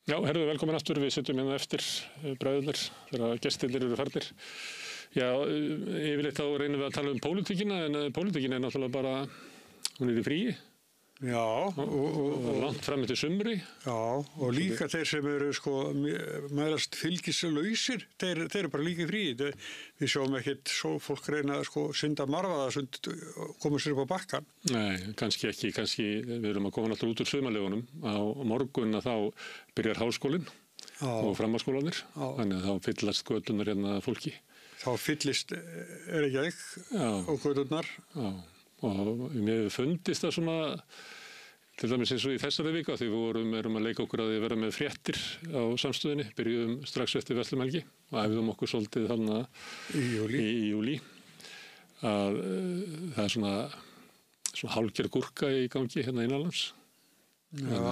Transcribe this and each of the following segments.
Já, herðu, velkomin aftur. Við sitjum hérna eftir bræðurnir þegar gestirnir eru farnir. Já, yfirleitt þá reynum við að tala pólitíkina, en pólitíkin náttúrulega bara, hún í fríi. Já. Og langt fram eftir sumri. Já, og líka þeir sem eru mælast fylgislausir, þeir eru bara líka í fríi. Við sjáum ekkert svo fólk reyna að synda marfaða og koma sér upp á bakkan. Nei, kannski ekki. Við erum að koma alltaf út úr sumarlegunum. Á morgun þá byrjar háskólinn og framhaldsskólarnir. Þannig að þá fyllast göturnar hérna fólki. Þá fyllist Reykjavík og göturnar. Já. Og mér fundist það svona, til dæmis eins og í þessari viku, því við erum að leika okkur að vera með fréttir á samstöðinni, byrjuðum strax eftir Vestlumhelgi og æfðum okkur svolítið þarna í júlí. Að það er svona hálfgerð gúrka í gangi hérna innanlands. Já.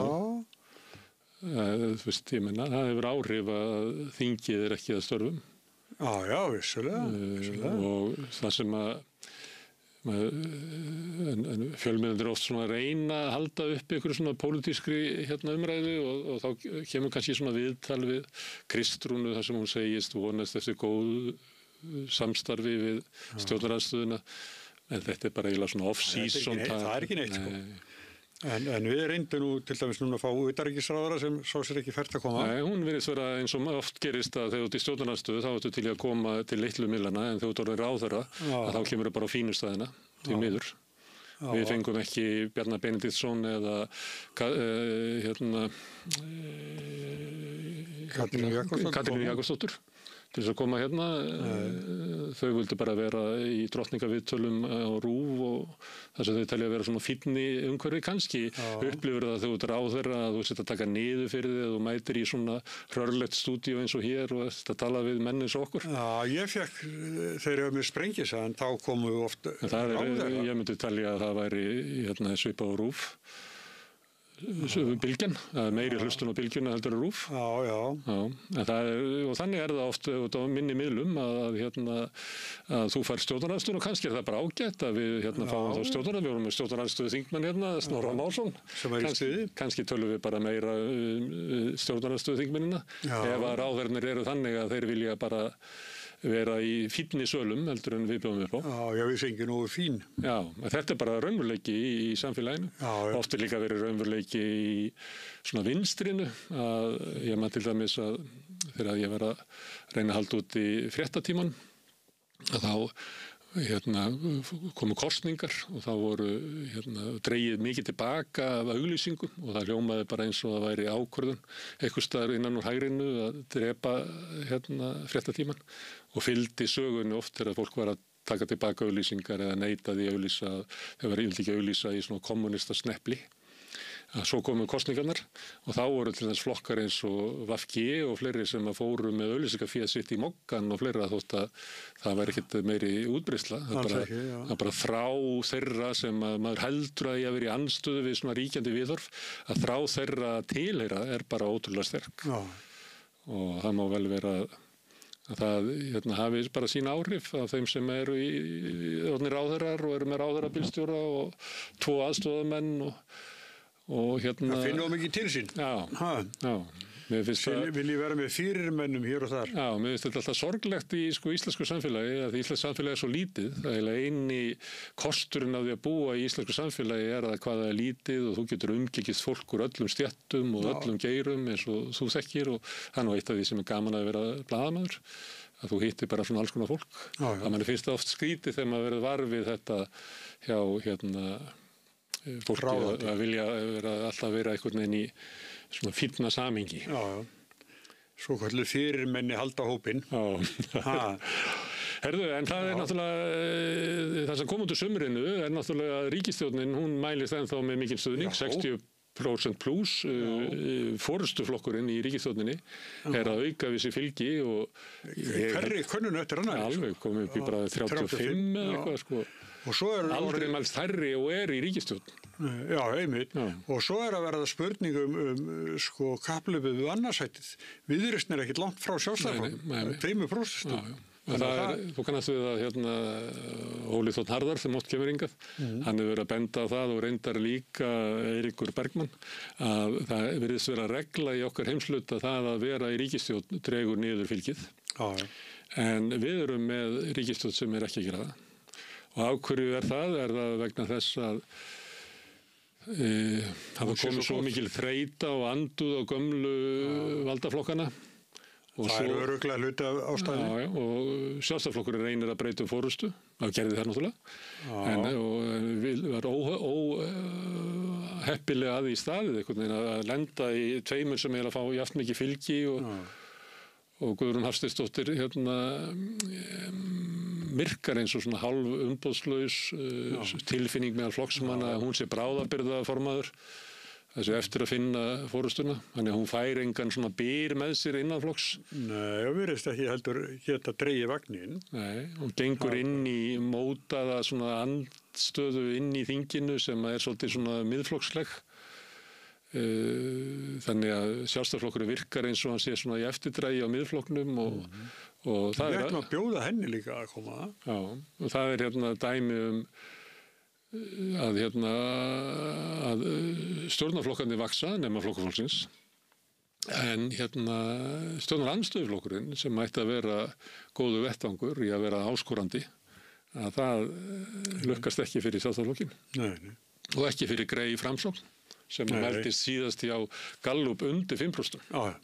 Þú veist, ég menna, það hefur áhrif að þingið ekki að störfum. Já, vissulega. Og það sem að en fjölmiðlar oft svona reyna að halda upp ykkur svona pólitískri umræðu og þá kemur kannski svona viðtal við Kristrúnu þar sem hún segist vonast eftir góð samstarfi við stjórnarandstöðuna, en þetta bara eiginlega svona off-season. Það er ekki neitt En við reyndum nú til dæmis núna að fá utanríkisráðherra sem svo sér ekki fært að koma. Nei, hún virðist vera eins og oft gerist að þegar þú ert í stjórnarandstöðu þá ertu til að koma til litlu millana, en þegar þú ert orðinn ráðherra að þá kemur það bara á fínustæðina til miður. Við fengum ekki Bjarna Benediktsson eða Katrínu Jakobsdóttur til þess að koma hérna. Þau vildu bara vera í drottningaviðtölum á RÚV og þess að þau telja að vera svona fínni umhverfi. Kannski upplifur það að þau ert ráðherra að þú sett að taka niður fyrir þig og þú mætir í svona hrörlegt stúdíu eins og hér og þetta tala við menn eins og okkur. Já, ég fekk þegar ég var með sprengis en þá komu oft ráðherra. Ég myndi talja að það væri svipa á RÚV. Bylgjan, meiri hlustun á bylgjuna heldur á RÚV. Já. Og þannig það oft á minni miðlum að þú fær stjórnarandstöðu og kannski það bara ágætt að við fáum þá stjórnarandstöðu. Við vorum með stjórnarandstöðu þingmenn Snorra Másson. Kannski tölum við bara meira stjórnarandstöðu þingmennina. Ef að ráðherrarnir eru þannig að þeir vilja bara vera í fínni sölum heldur en við bjóðum upp á. Já, við fengjum nógu fín. Já, þetta er bara raunveruleiki í samfélaginu. Oft er líka verið raunveruleiki í svona vinstrinu. Ég man til dæmis að þegar ég var að reyna að halda út í fréttatíman að þá komu kosningar og þá voru dregið mikið tilbaka af auglýsingum og það hljómaði bara eins og það væri ákvörðun einhvers staðar innan úr hægrinu að drepa fréttatíman og fylgdi sögunni oft þegar fólk var að taka tilbaka auglýsingar eða neitaði að auglýsa, þau var yfirleitt ekki að auglýsa í svona kommunista snepli. Svo komu kosningarnar og þá voru til þess flokkar eins og VG og fleiri sem fóru með auglýsingafé sitt í moggan og fleira þótt að það væri ekkert meiri útbreiðsla. Það bara þrá þeirra sem að maður heldur að ég að vera í andstöðu við svona ríkjandi viðhorf, að þrá þeirra tilheyra er bara ótrúlega sterk. Og það má vel vera að það hafi bara sín áhrif af þeim sem eru í ráðherrar og eru með ráðherrabílstjóra og 2 aðstoðarmenn og það finnum mikið til sín. Já. Vil ég vera með fyrirmennum hér og þar? Já, mér finnst þetta alltaf sorglegt í íslensku samfélagi að íslensku samfélagi er svo lítið. Það er eini kosturinn af því að búa í íslensku samfélagi er að hvað það er lítið og þú getur umgengist fólk úr öllum stéttum og öllum geirum eins og þú þekkir og það er nú eitt af því sem er gaman að vera blaðamaður, að þú hittir bara svona alls konar fólk. Það manni finnst það oft skrítið þegar maður verið varfið þetta hjá fólki að vilja alltaf vera einhvern veginn í svona fínna samhengi. Já. Svo kallir fyrirmenni halda hópinn. Herðu, en það er náttúrulega, það sem kom út úr sumrinu er náttúrulega að ríkisstjórnin, hún mælist ennþá með mikinn stuðning, 60% pluss, forystuflokkurinn í ríkisstjórninni er að auka við sér fylgi og hverri könnun eftir annað. Alveg komið upp í bara 35 eða eitthvað sko. Aldrei mælst hærri og er í ríkisstjórn. Já, einmitt. Og svo er að verða spurning kapphlaupið við annarsætið. Viðreisn er ekkert langt frá Sjálfstæðisflokknum. 3%. Þú kannast við að Óli Þ. Harðar sem oft kemur hingað, hann hefur verið að benda á það og reyndar líka Eiríkur Bergmann að það virðist vera regla í okkar heimshluta það að vera í ríkisstjórn dregur niður fylgið. En við erum með ríkisstjórn sem ekki að gera það. Og af hverju það? Er það vegna þess að það var komið svo mikil þreyta og anduð á gömlu valdaflokkana. Það eru örugglega hluti af ástæðunni. Já, og Sjálfstæðisflokkurinn reynir að breyta fórustu. Það gerði það náttúrulega. En var óheppilega að í staðið einhvern veginn að lenda í tveimur sem að fá jafn mikið fylgi og Guðrún Hafsteinsdóttir virkar eins og svona hálf umboðslaus tilfinning meðal flokksmanna að hún sé bráðabirgðaformaður. Þessu eftir að finna fórustuna, þannig að hún fær engan svona byr með sér innan flokks. Nei, og virðist ekki heldur geta dregið vagnin. Nei, hún gengur inn í mótaða svona andstöðu inn í þinginu sem er svolítið svona miðflokksleg. Þannig að Sjálfstæðisflokkurinn virkar eins og hann sé svona í eftirdrægi á miðflokknum og það Við ætlum að bjóða henni líka að koma. Já, og það er dæmi að stjórnarflokkarnir vaksa nema flokkaflokksins en stjórnarandstöðuflokkurinn sem ætti að vera góðu vettvangur í að vera áskorandi að það lukkast ekki fyrir Sjálfstæðisflokkinn og ekki fyrir Grey Framsókn sem meldist síðast hjá Gallup undir 5%. Já.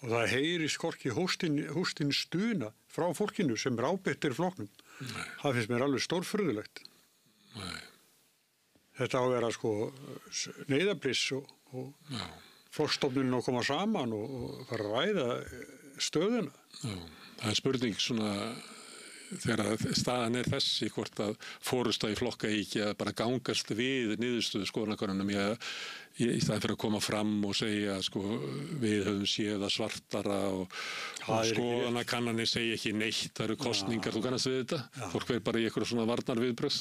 Og það heyrist hvorki hóstinn stuna frá fólkinu sem er ábyrgtir flokknum. Það finnst mér alveg stórfurðulegt. Þetta á að vera neyðarbliss og forstofnunin að koma saman og fara að ræða stöðuna. Já, það er spurning þegar staðan er þessi hvort að fórusta í flokka ekki að bara gangast við niðurstöðu skoðanakönnunum í staðan fyrir að koma fram og segja við höfum séð að svartara og skoðanakannanir segja ekki neitt, það eru kosningar, þú kannast við þetta, fólk verður bara í eitthvað svona varnarviðbrögð.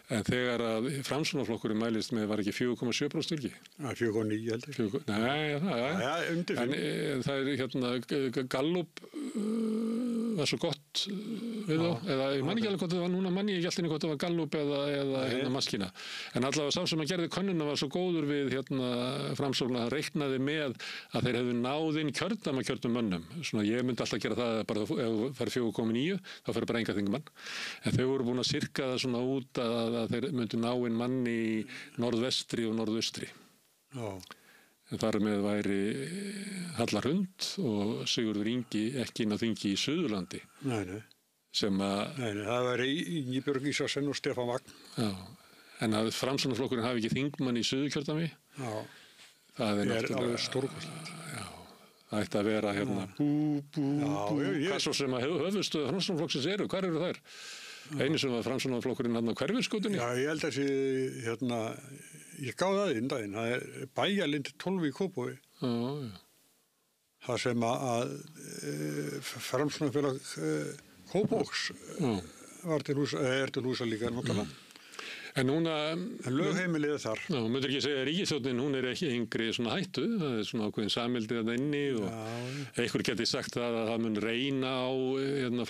En þegar að Framsóknarflokkurinn mælist með var ekki 4,7% fylgi? 4,9 heldur. Nei, undir 5. En það er Gallup var svo gott við þá, eða ég man ekki alveg hvort það var núna, man ég ekki alltaf hvort það var Gallup eða maskína. En allavega sá sem að gerði könnuna var svo góður við Framsókn að reiknaði með að þeir hefðu náð inn kjördæmakjörnum mönnum. Svona ég myndi alltaf gera það bara ef þú fær 4,9 þá fyrir bara enga þingmann. En þau voru búin að sirka það svona út að þeir myndu ná inn manni í norðvestri og norðaustri. En þar með væri Halla Hrund og Sigurður Ingi ekki inn á þingi í Suðurlandi. Nei. Nei, það væri Ingibjörg Ísaksen og Stefán Vagn. Já, en að Framsóknarflokkurinn hafi ekki þingmann í Suðurkjördæmi, það er alveg stórkostlegt. Já, það ætti að vera hvað svo sem að höfuðstöðu Framsóknarflokksins eru, hvar eru þær? Einu sem var Framsóknarflokkurinn á Hverfisgötunni. Já, ég held að ég gáði það inn daginn, það er Bæjarlind 12 í Kópavogi. Það sem að Framsóknarfélag Kópavogs er til húsa líka náttúrulega. En núna lögheimilið þar. Já, myndir ekki segja að ríkisstjórnin, hún er ekki yngri svona hættu, það er svona ákveðin samhildið þarna inni og einhver geti sagt það að það mun reyna á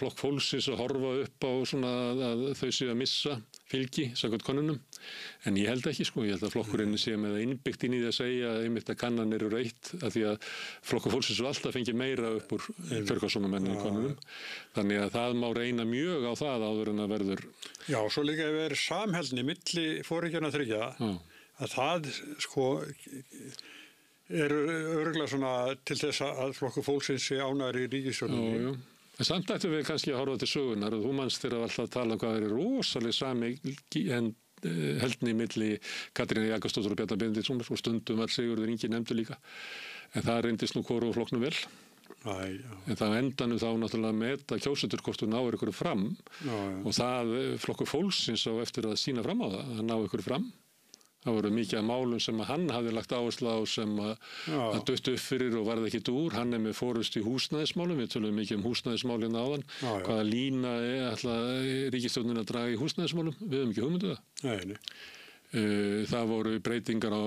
flokk fólksins að horfa upp á svona að þau séu að missa fylgi samkvæmt könnunum. En ég held ekki, ég held að flokkurinn sé með það innbyggt inn í því að segja einmitt að kannanir eru reitt af því að flokkur fólksins alltaf fengi meira upp úr kjörgásónamennin í könnunum. Þannig að það má reyna mjög á það áður en að verður. Já, svo líka ef það er samheldni milli foringjanna þriggja að það er örugglega svona til þess að flokkur fólksins sé ánægður í ríkisstjórninni. En samt ættum við kannski að horfa til sögunar og þú manst þér alltaf að tala um hvað er rosalega sami heldni milli Katrínar Jakobsdóttur og Bjarna Benediktssonar og stundum var Sigurður Ingi nefndur líka. En það reyndist nú hvoru flokknum vel. En það endanum þá náttúrulega að meta kjósendur hvort þú náir ykkur fram og það flokkur fólksins á eftir að sína fram á það, að ná ykkur fram. Það voru mikið af málum sem hann hafði lagt áherslu á sem að duttu upp fyrir og varði ekkit úr. Hann er með fórust í húsnæðismálum, við tölum mikið um húsnæðismálin áðan. Hvaða lína ætla ríkisstjórnin að draga í húsnæðismálum? Við höfum ekki hugmyndu það. Það voru breytingar á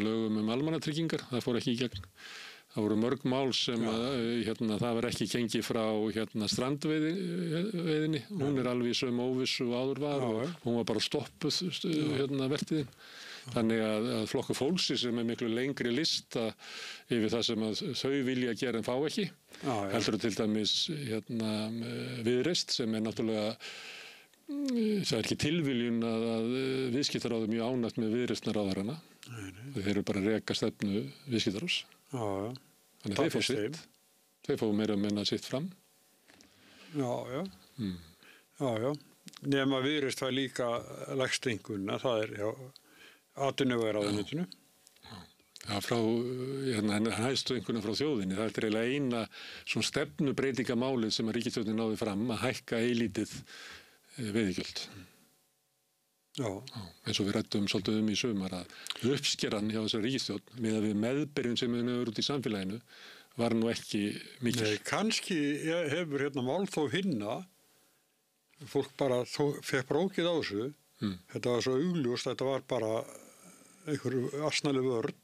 lögum almannatryggingar, það fór ekki í gegn. Það voru mörg mál sem það var ekki gengið frá strandveiðinni. Hún alveg í sömu óvissu og áður var og hún var bara stoppuð vertíðin. Þannig að Flokkur fólksins sem miklu lengri lista yfir það sem að þau vilja gera en fá ekki. Heldur til dæmis Viðreisn sem náttúrulega það ekki tilviljun að viðskiptaráð mjög ánægt með viðreisnarráðherrana. Þeir eru bara að reka stefnu viðskiptaráðs. Þannig þeir fá sitt. Þeir fá meira menna sitt fram. Já. Nema Viðreisn var líka lægstu einkunna, það hjá atvinnuvegaráðuneytinu. Já, frá hæstu einkunna frá þjóðinni. Það eiginlega eina svona stefnubreytingamálið sem að ríkisstjórnin náði fram að hækka eilítið veiðigjöld. Eins og við ræddum svolítið í sumar að uppskeran hjá þessari ríkisstjórn með meðbyrjun sem hefur út í samfélaginu var nú ekki mikil. Nei, kannski hefur málþóf hinna fólk bara fekk brókið á þessu. Þetta var svo augljóst, þetta var bara einhver asnaleg vörn.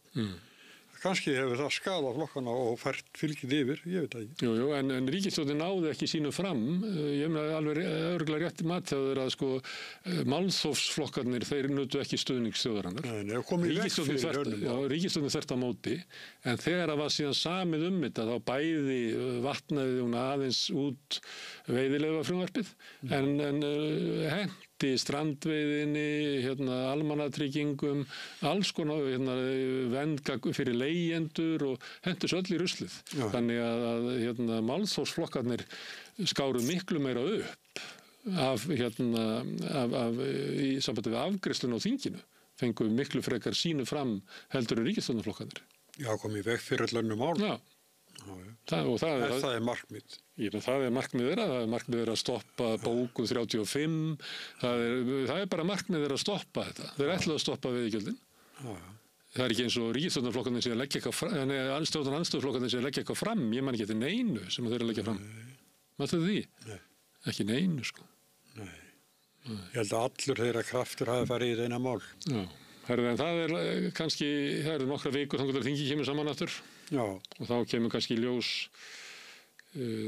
Kannski hefur það skadað flokkana og fært fylgið yfir, ég veit það ekki. Jú, en ríkisstjórnin náði ekki sínu fram. Ég meina alveg örugglega rétt í mat hjá þeir að málþófsflokkarnir, þeir nutu ekki stuðnings þjóðarinnar. Nei, komið í veg fyrir hörnum. Já, ríkisstjórnin þvert á móti, en þegar það var síðan samið þetta, þá bæði vatnaði hún aðeins út veiðileyfafrumvarpið, en henti strandveiðinni, almannatryggingum, alls konar vernd fyrir leigjendur og hentur svo öll í ruslið. Þannig að málþófsflokkarnir skáru miklu meira upp í sambandi við afgreiðsluna á þinginu. Fengu miklu frekar sínu fram heldur en ríkisstjórnarflokkarnir. Já, komið veg fyrir öllum mál. Já. Það markmið. Það markmið þeirra. Það markmið þeirra að stoppa bókun 35. Það bara markmið þeirra að stoppa þetta. Þeir ætlaðu að stoppa veiðigjöldin. Það ekki eins og ríkisstjórnarflokkarnir sem leggja andstöðuflokkarnir sem leggja eitthvað fram. Ég man ekki eftir neinu sem þeir leggja fram. Máttu því? Nei. Ekki neinu, sko. Nei. Ég held að allur þeirra kraftur hafi farið í þeirra mál. Já. En það kannski, það nokkra vikur þangað til þingið kemur saman aftur. Já. Og þá kemur kannski í ljós,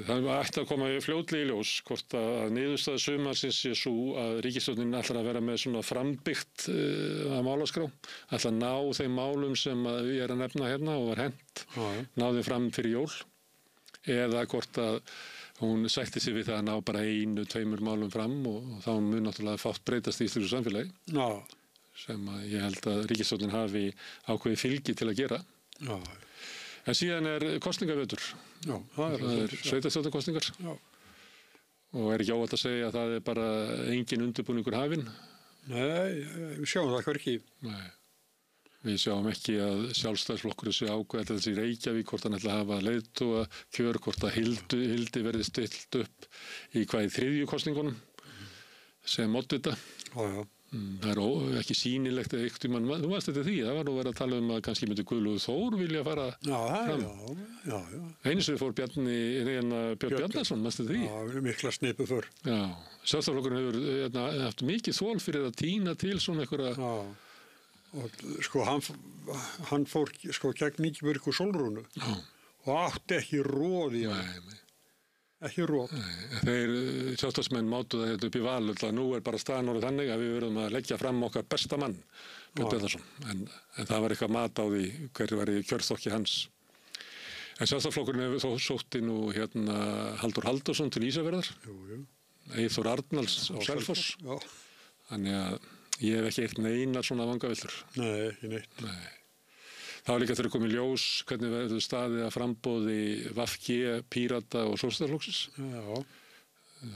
það ætti að koma fljótlega í ljós, hvort að niðurstaða sumarsins sé svo að ríkisstjórnin ætlar að vera með svona frambyggt að málaskrá, ætlar að ná þeim málum sem ég að nefna og var hent, náði fram fyrir jól, eða hvort að hún sætti sig við það að ná bara 1-2 málum fram og þá mun náttúrulega fátt breytast í íslensku samfélagi. Já. Sem að ég held að ríkisstjórnin hafi ákveðið fylgi til að gera. Já. En síðan kosningavetur. Já, það sveitarstjórnarkosningar. Já. Og ekki óvægt að segja að það bara engin undirbúningur hafinn. Nei, við sjáum það hverki. Nei. Við sjáum ekki að Sjálfstæðisflokkurinn sé ákveðið þessi Reykjavík, hvort hann ætla að hafa leiðtoga kjör, hvort að Hildi verði stillt upp í hvað í 3. kosningunum sem oddvita. Já. Það ekki sýnilegt eða eitt þú varst þetta því, það var nú verið að tala að kannski myndi Guðlaugur Þór vilja fara fram. Já. Einu sem fór Björn Bjarnason, varst þetta því? Já, mikla snipu fyrr. Já, Sjálfstæðisflokkurinn hefur haft mikið þol fyrir að tína til svona einhverja. Já, og sko hann fór sko gegn Ingibjörgu Sólrúnu og átti ekki róð í hann. Ekki rót. Þeir sjálfstæðismenn mátu það upp í val að nú bara staðan orðið þannig að við verðum að leggja fram okkar besta mann, Björn Bjarnason. En það var eitthvað mat á því hver var í kjörþokki hans. En Sjálfstæðisflokkurinn hefur þó sótti nú Halldór Halldórsson til Ísafjarðar. Jú. Eyþór Arnalds á Selfoss. Já. Þannig að ég hef ekki eitt neinar svona vangavillur. Nei, ekki neitt. Nei. Það var líka þegar komið ljós hvernig verður staðið að frambóði VG, Pírata og Sjálfstæðisflokksins. Já.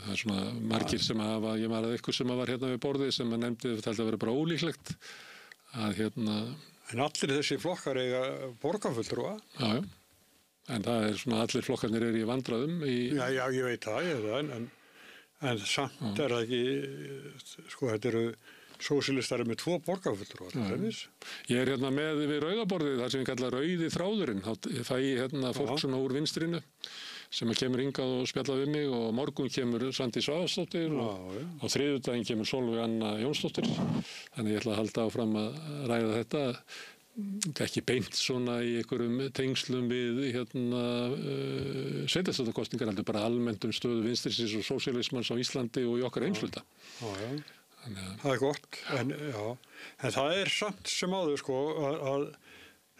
Það svona margir sem ég var að eitthvað sem var við borðið sem nefndi þetta að vera bara ólíklegt að En allir þessi flokkar eiga borgarfulltrúa? Já. En það svona allir flokkarnir í vandræðum Já, ég veit það, en samt það ekki, sko, þetta eru sósíalistar með 2 borgarfulltrúar. Ég með við rauðaborðið þar sem við kalla rauði þráðurinn. Þá fæ ég fólk svona úr vinstrinu sem kemur hingað og spjalla við mig og morgun kemur Svandís Svavarsdóttir og á þriðjudaginn kemur Sólveig Anna Jónsdóttir. Þannig ég ætla að halda áfram að ræða þetta ekki beint svona í einhverjum tengslum við sveitarstjórnarkosningar, heldur bara almennt stöðu vinstrisins og sósíalismans á Íslandi og í okkar heimshluta. Það gott, en það samt sem áður sko að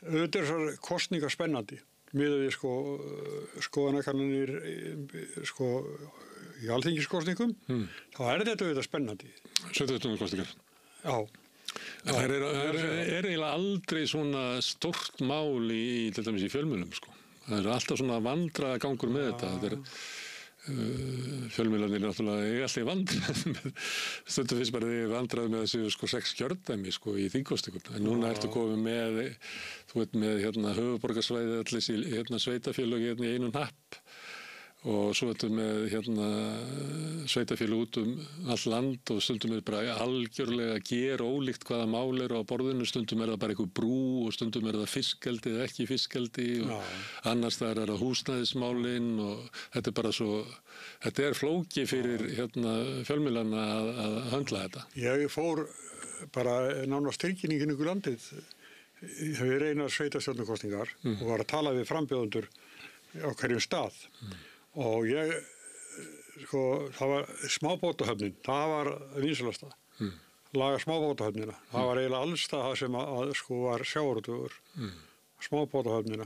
auðvitað þessar kosningar spennandi miðað við skoðanakannanir sko í alþingiskosningum, þá þetta auðvitað spennandi. Sveitarstjórnarkosningar? Já. Það eiginlega aldrei svona stórt mál til dæmis í fjölmiðlum, sko. Það alltaf svona vandragangur með þetta. Fjölmiðlarnir náttúrulega alltaf vandrað stundum fyrst bara þegar vandrað með þessu 6 kjördæmi í þingkosningum. En núna ertu komið með, þú veit, með höfuðborgarsvæði, allir þessi sveitafélög í einu hnapp. Og svo ertu með sveitafélög út allt land og stundum bara algjörlega gerólíkt hvaða mál á borðinu, stundum það bara einhver brú og stundum það fiskeldi eða ekki fiskeldi og annars það það húsnæðismálin og þetta bara svo, þetta flóki fyrir fjölmiðlana að höndla þetta. Ég fór bara nánast tilkynningin ykkur landið, ég reyna sveitarstjórnarkosningar og var að tala við frambjóðendur á hverjum stað. Og það var smábátahöfnin, það var vinsælasta, laga smábátahöfnina. Það var eiginlega alls það sem var sjávarútvegur, smábátahöfnina.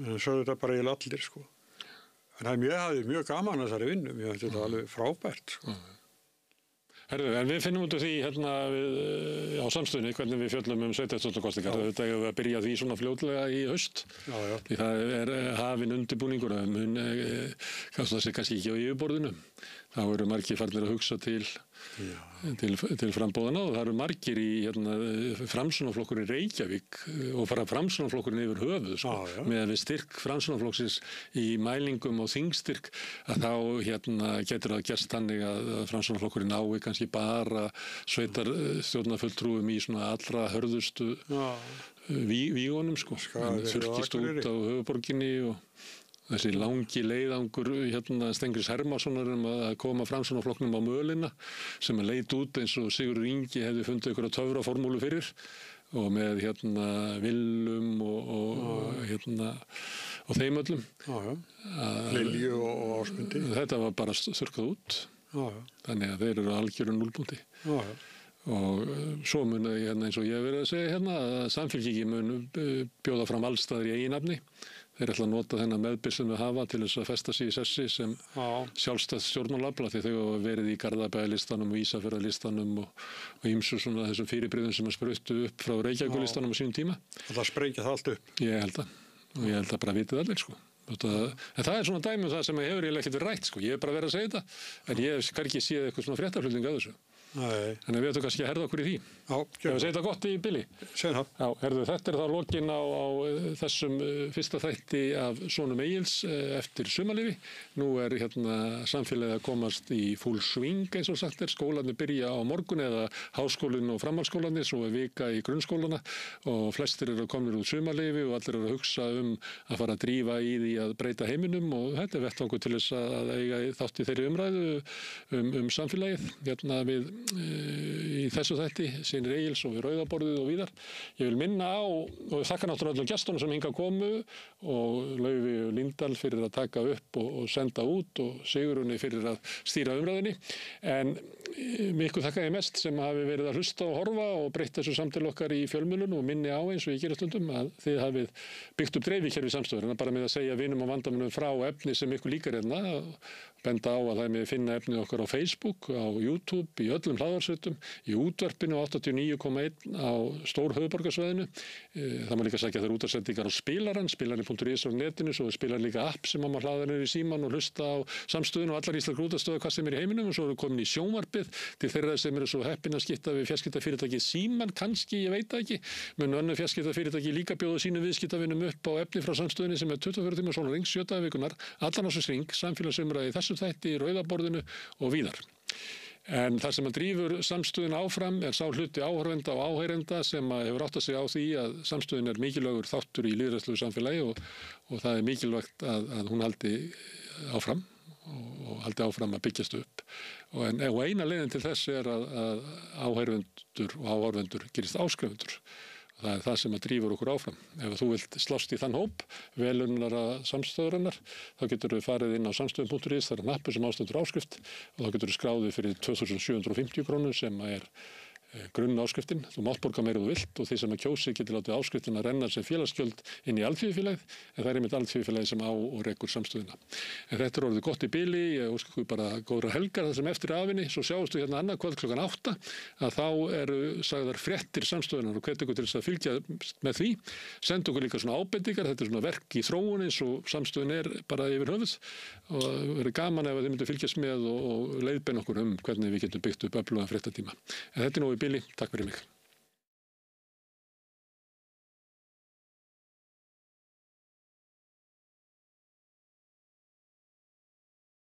En svo þetta bara eiginlega allir, En ég hafði mjög gaman að þessari vinnu, ég finnst þetta alveg frábært, Herðu, en við finnum út af því á samstöðinni hvernig við fjöllum sveitarstjórnarkosningar. Þetta eigum við að byrja því svona fljótlega í haust. Því það hafinn undirbúningur. Það sé kannski ekki á yfirborðinu. Þá eru margir farnir að hugsa til frambóðana og það eru margir í Framsóknarflokkurinn í Reykjavík og fara Framsóknarflokkurinn yfir höfuð með við styrk Framsóknarflokksins í mælingum og þingstyrk að þá getur það gerst þannig að Framsóknarflokkurinn nái kannski bara sveitarstjórnarfulltrúum í svona allra hörðustu vígunum þurrkist út á höfuborginni og þessi langi leiðangur Stengriðs Hermannssonar að koma Framsóknarflokknum á mölina sem leit út eins og Sigurður Ingi hefði fundið einhverja töfraformúlu fyrir og með Willum og þeim öllum. Lilju og Ásmundi. Þetta var bara þurrkað út. Þannig að þeir eru algjöru núllbúndi. Og svo mun eins og ég hef verið að segja að Samfylkingin mun bjóða fram allstaðar í eiginnafni. Þeir ætla að nota þennan meðbyr sem við hafa til þess að festa sig í sessi sem sjálfstætt stjórnmálafl því þau hafa verið í Garðabæjarlistanum og Ísafjarðarlistanum og ýmsu svona þessum fyrirbrigðum sem spruttu upp frá Reykjavíkurlistanum á sínum tíma. Og það sprengja það allt upp? Ég held að. Og ég held að bara vitið allir En það svona dæmi það sem hefur eiginlega ekkert verið rætt Ég bara verið að segja þetta. En ég hef kannski séð eitthvað svona fréttaflutning að þessu. Þannig að við ættum kannski að herða okkur í því. Ég hef segið þetta gott í bili. Segð það. Já, þetta þá lokin á þessum fyrsta þætti af Sonum Egils eftir sumarleyfi. Nú samfélagið að komast í full swing eins og sagt skólarnir byrja á morgun eða háskólinn og framhaldsskólarnir, svo vika í grunnskólana og flestir eru komnir úr sumarleyfi og allir eru að hugsa að fara að drífa í því að breyta heiminum og þetta vettvangur til þess að eiga þátt í þeirri umræðu samfélagið við í þessu þætti, Synir Egils og við Rauðaborðið og víðar. Ég vil minna á og þakka náttúrulega öllum gestunum sem hingað komu og Laufi Líndal fyrir að taka upp og senda út og Sigurunni fyrir að stýra umræðinni. En miklu þakka ég mest sem hafi verið að hlusta og horfa og breytt þessu samtal okkar í fjölmiðlun og minni á eins og ég gerir stundum að þið hafið byggt upp dreifikerfi samstöður bara með að segja vinum og vandamönnum frá efni sem ykkur líkar benda á að það með finna efnið okkar á Facebook, á YouTube, í öllum hlaðvarpsveitum, í útvarpinu 89,1 á stór höfuðborgarsvæðinu. Það má líka sækja þær útvarpsendingar á spilarann, spilarin.is á netinu, svo spilar líka app sem maður hlaðar niður í síman og hlusta á samstöðun og allar íslenskar útvarpsstöðvar hvað sem í heiminum og svo eru komin í sjónvarpið til þeirra sem eru svo heppin að skipta við fjarskiptafyrirtækið Síman, kannski, ég veit það ekki, mun önnur fjarskiptafyrirtæki líka bjóða sínum viðskiptavinum upp á efni frá samstöðunni sem 24 tíma sólarhrings, 7 daga vikunnar, allan á þessu hring, samfélagsumræðu í þessum þætti, Rauðaborðinu og víðar. En það sem að drífur samstöðun áfram sá hluti áhorfenda og áheyrenda sem hefur áttað sig á því að samstöðun mikilvægur þáttur í lýðræðislegu samfélagi og það mikilvægt að hún haldi áfram og haldi áfram að byggjast upp. Og eina leiðin til þess að áheyrvendur og áhorfendur gerist áskrifundur. Það það sem að drífur okkur áfram. Ef þú vilt slást í þann hóp, velunnara samstöðurinnar, þá getur þú farið inn á samstöðum.is, það hnappur sem ástendur áskrift og þá getur þú skráðið fyrir 2.750 krónur sem er grunn áskriftin. Þú mátt borga meira þú vilt og því sem að kjósi getur látið áskriftin að renna sem félagsgjöld inn í alþýðufélagið, en það einmitt alþýðufélagið sem á og rekur samstöðuna. En þetta orðið gott í bili, ég óska ykkur bara góðra helgar það sem eftir afinni, svo sjáumst við hérna annað kvöld klukkan 8 að þá eru sagðar fréttir samstöðunar og hvet ykkur til þess að fylgja með því. Senda okkur líka svona ábendingar, þetta svona verk í þróun eins og samstöðun bara yfir höfuð og verið gaman ef þið myndu fylgjast með og leiðbeina okkur hvernig við getum byggt upp öflugan fréttatíma. En þetta er nóg í bili. Takk fyrir mig.